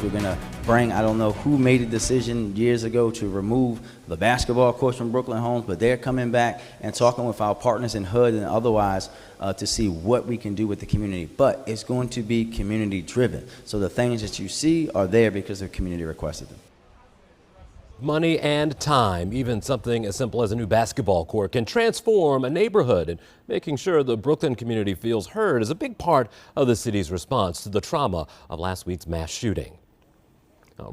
We're going to bring, I don't know who made a decision years ago to remove the basketball courts from Brooklyn Homes, but they're coming back and talking with our partners in HUD and otherwise to see what we can do with the community. But it's going to be community driven. So the things that you see are there because the community requested them. Money and time, even something as simple as a new basketball court, can transform a neighborhood, and making sure the Brooklyn community feels heard is a big part of the city's response to the trauma of last week's mass shooting.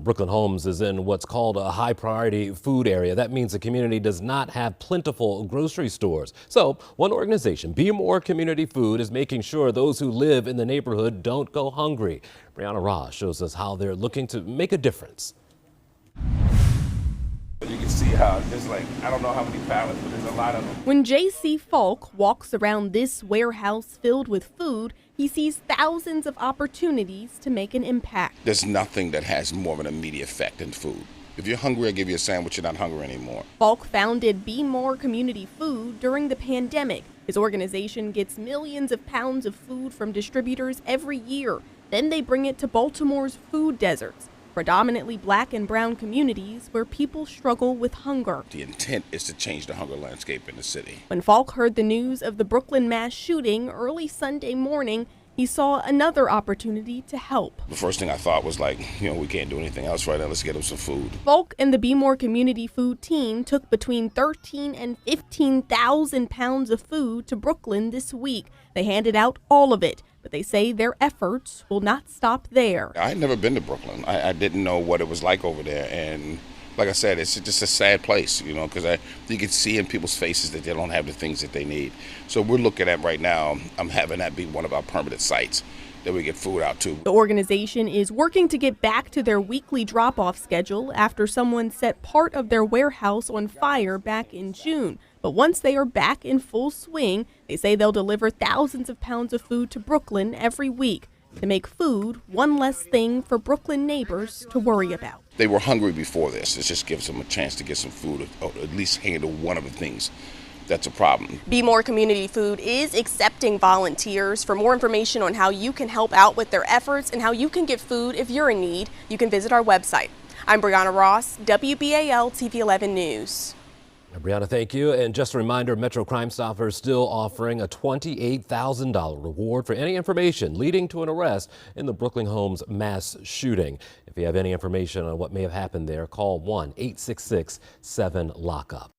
Brooklyn Homes is in what's called a high priority food area. That means the community does not have plentiful grocery stores. So one organization, Be More Community Food, is making sure those who live in the neighborhood don't go hungry. Brianna Ross shows us how they're looking to make a difference. You can see how there's I don't know how many pallets, but there's a lot of them. When J.C. Falk walks around this warehouse filled with food, he sees thousands of opportunities to make an impact. There's nothing that has more of an immediate effect than food. If you're hungry, I give you a sandwich, you're not hungry anymore. Falk founded Be More Community Food during the pandemic. His organization gets millions of pounds of food from distributors every year. Then they bring it to Baltimore's food deserts, predominantly black and brown communities where people struggle with hunger. The intent is to change the hunger landscape in the city. When Falk heard the news of the Brooklyn mass shooting early Sunday morning, he saw another opportunity to help. The first thing I thought was we can't do anything else right now. Let's get them some food. Falk and the Be More Community Food team took between 13 and 15,000 pounds of food to Brooklyn this week. They handed out all of it, but they say their efforts will not stop there. I had never been to Brooklyn. I didn't know what it was like over there. And like I said, it's just a sad place, because you can see in people's faces that they don't have the things that they need. So we're looking at right now, I'm having that be one of our permanent sites that we get food out to. The organization is working to get back to their weekly drop-off schedule after someone set part of their warehouse on fire back in June. But once they are back in full swing, they say they'll deliver thousands of pounds of food to Brooklyn every week to make food one less thing for Brooklyn neighbors to worry about. They were hungry before this. It just gives them a chance to get some food, or at least handle one of the things that's a problem. Be More Community Food is accepting volunteers. For more information on how you can help out with their efforts and how you can get food if you're in need, you can visit our website. I'm Brianna Ross, WBAL TV 11 News. Brianna, thank you. And just a reminder, Metro Crime Stoppers still offering a $28,000 reward for any information leading to an arrest in the Brooklyn Homes mass shooting. If you have any information on what may have happened there, call 1-866-7-LOCK-UP.